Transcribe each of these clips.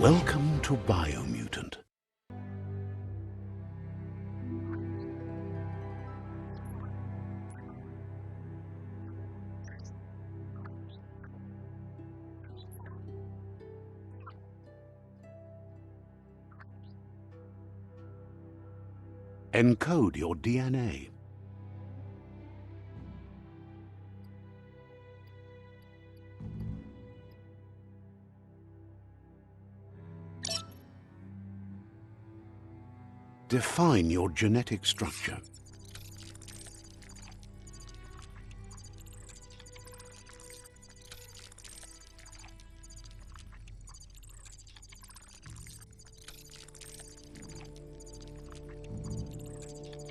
Welcome to Biomutant. Encode your DNA. Define your genetic structure.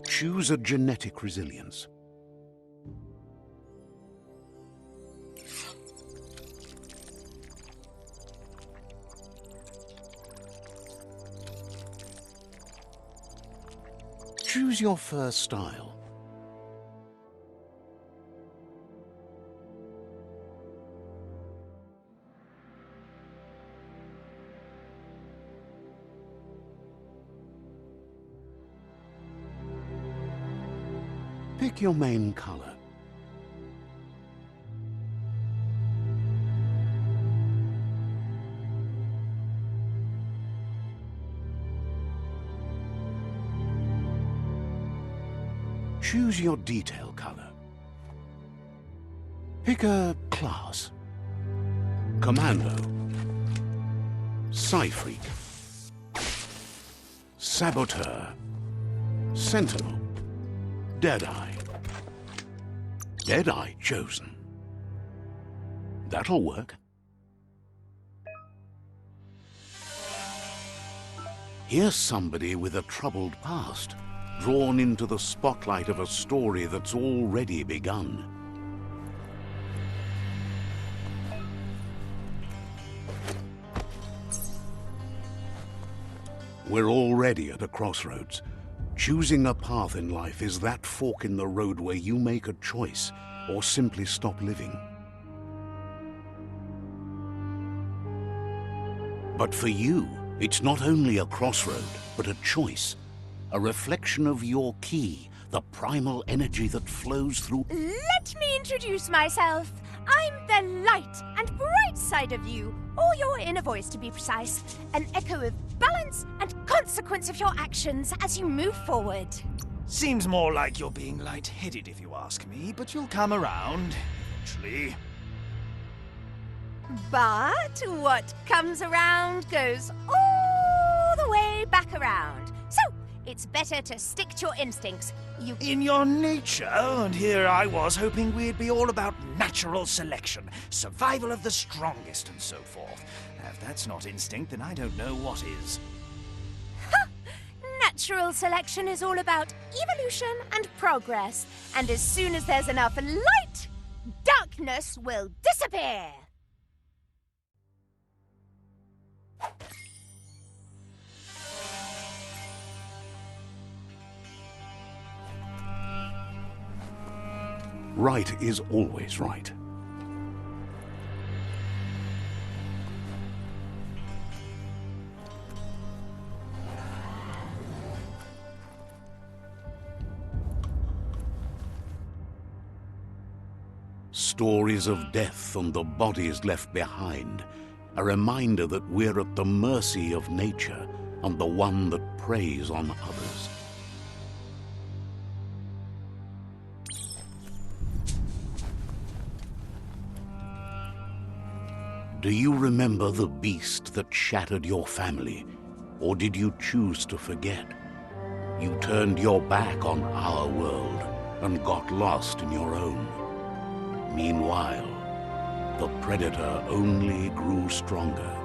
Choose a genetic resilience. Choose your first style. Pick your main color. Choose your detail color. Pick a class. Commando. Psy-Freak. Saboteur. Sentinel. Deadeye. Deadeye chosen. That'll work. Here's somebody with a troubled past, drawn into the spotlight of a story that's already begun. We're already at a crossroads. Choosing a path in life is that fork in the road where you make a choice or simply stop living. But for you, it's not only a crossroad, but a choice. A reflection of your key, the primal energy that flows through. Let me introduce myself. I'm the light and bright side of you, or your inner voice to be precise. An echo of balance and consequence of your actions as you move forward. Seems more like you're being light-headed if you ask me, but you'll come around, eventually. But what comes around goes all the way back around. So, it's better to stick to your instincts. In your nature, and here I was hoping we'd be all about natural selection, survival of the strongest and so forth. If that's not instinct, then I don't know what is. Natural selection is all about evolution and progress. And as soon as there's enough light, darkness will disappear. Right is always right. Stories of death and the bodies left behind, a reminder that we're at the mercy of nature and the one that preys on others. Do you remember the beast that shattered your family, or did you choose to forget? You turned your back on our world and got lost in your own. Meanwhile, the predator only grew stronger.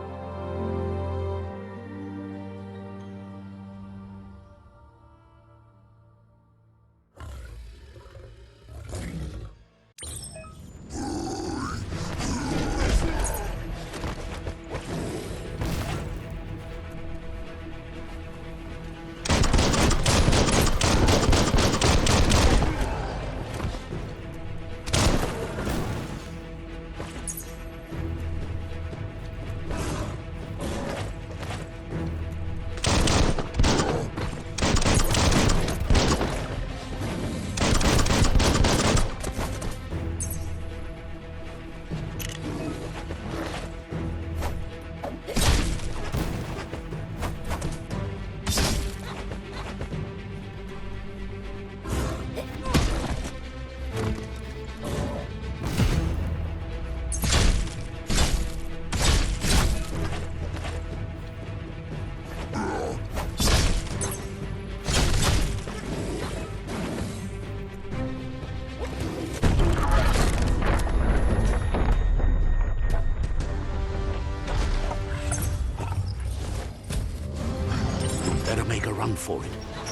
for it.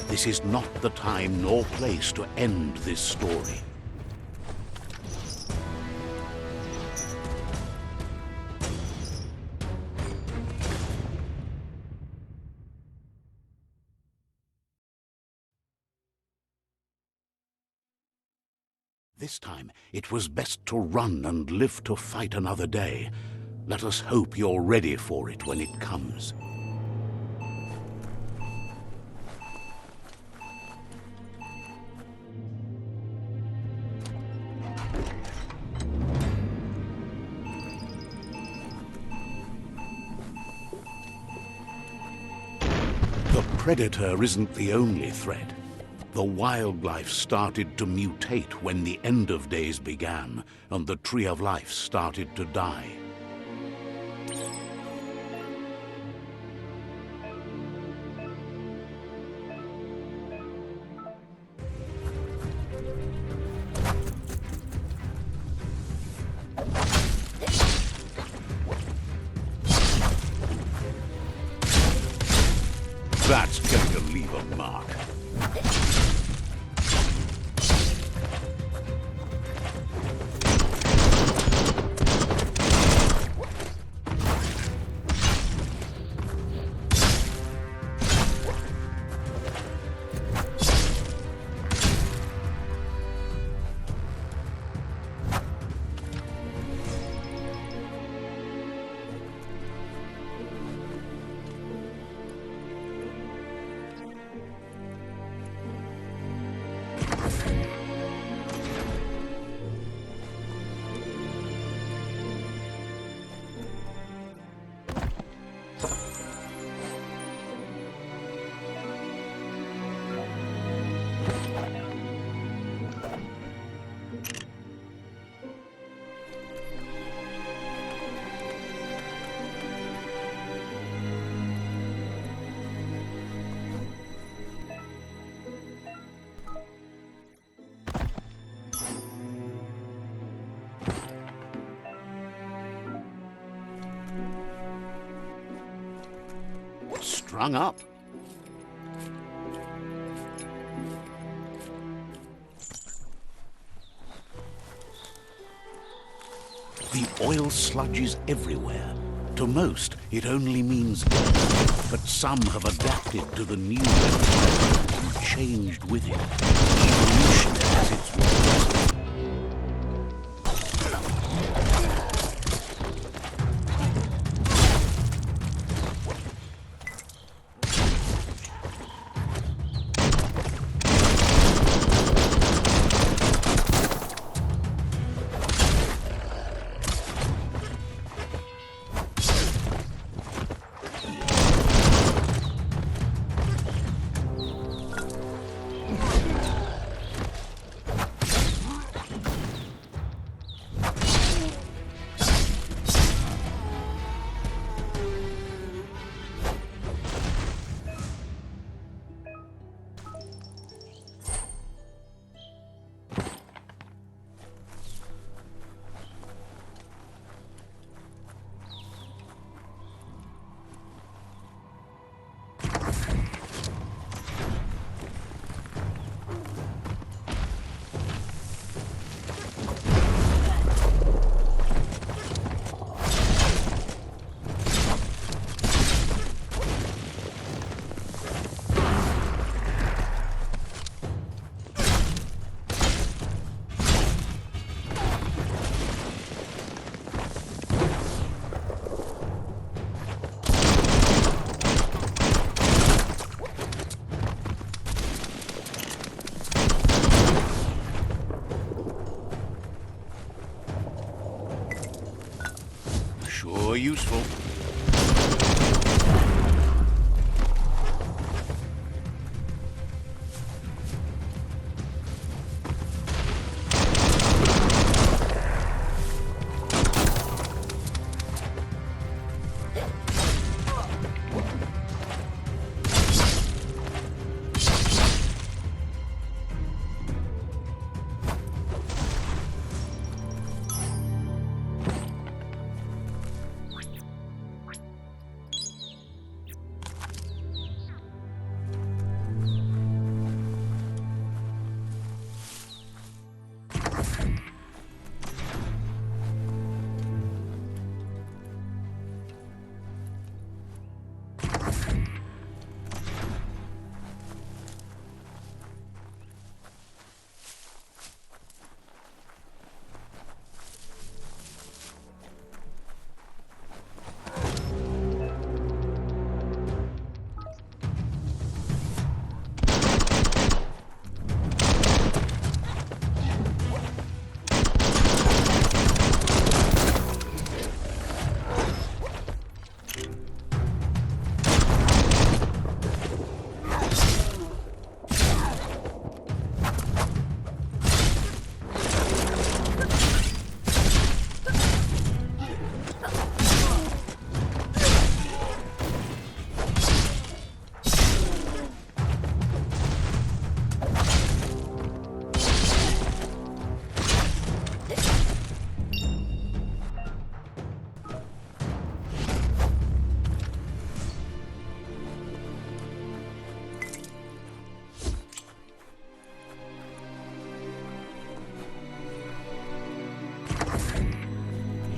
This is not the time nor place to end this story. This time, it was best to run and live to fight another day. Let us hope you're ready for it when it comes. The Predator isn't the only threat. The wildlife started to mutate when the end of days began, and the Tree of Life started to die. That's going to leave a mark. Strung up. The oil sludge is everywhere. To most, it only means death, but some have adapted to the new environment and changed with it. Evolution has its ways. Sure useful.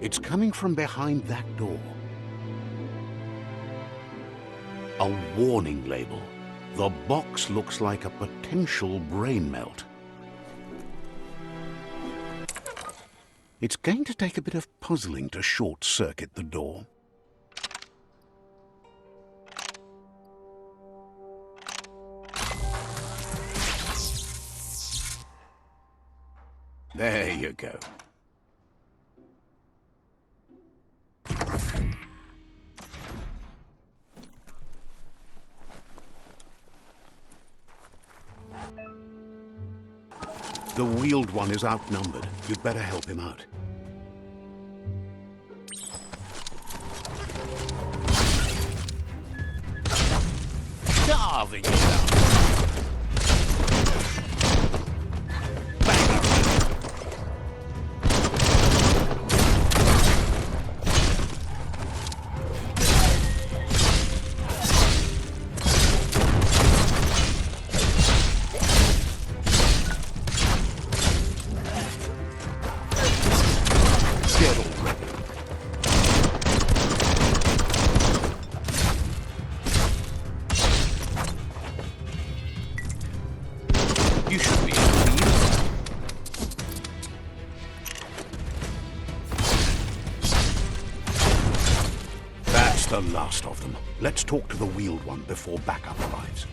It's coming from behind that door. A warning label. The box looks like a potential brain melt. It's going to take a bit of puzzling to short-circuit the door. There you go. The wheeled one is outnumbered. You'd better help him out. Starving yourself. You should be able to use that. That's the last of them. Let's talk to the wheeled one before backup arrives.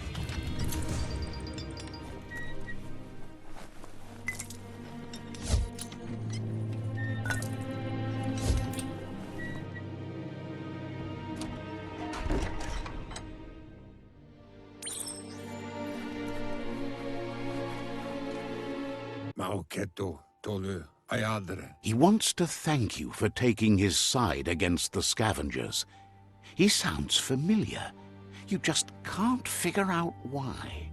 He wants to thank you for taking his side against the scavengers. He sounds familiar. You just can't figure out why.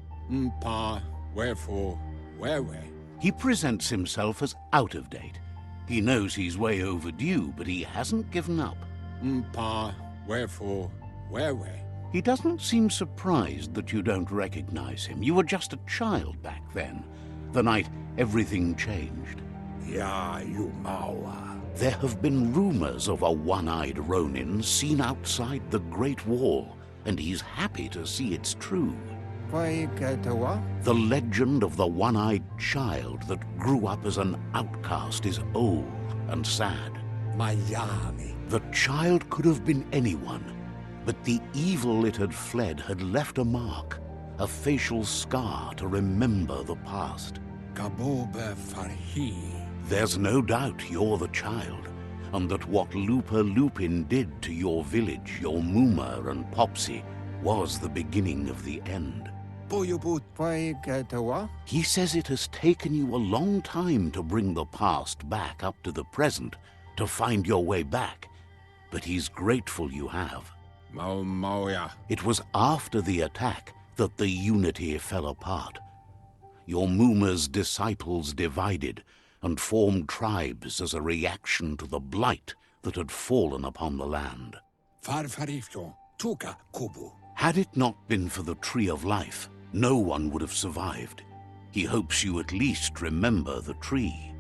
Wherefore, where? He presents himself as out of date. He knows he's way overdue, but he hasn't given up. Wherefore, where? He doesn't seem surprised that you don't recognize him. You were just a child back then, the night everything changed. Ya Yumawa. There have been rumors of a one-eyed Ronin seen outside the Great Wall, and he's happy to see it's true. The legend of the one-eyed child that grew up as an outcast is old and sad. Miami. The child could have been anyone, but the evil it had fled had left a mark, a facial scar to remember the past. Kaboba Farhi. There's no doubt you're the child, and that what Looper Lupin did to your village, your Muma and Popsy, was the beginning of the end. He says it has taken you a long time to bring the past back up to the present, to find your way back, but he's grateful you have. It was after the attack that the unity fell apart. Your Muma's disciples divided and formed tribes as a reaction to the blight that had fallen upon the land. Had it not been for the Tree of Life, no one would have survived. He hopes you at least remember the tree.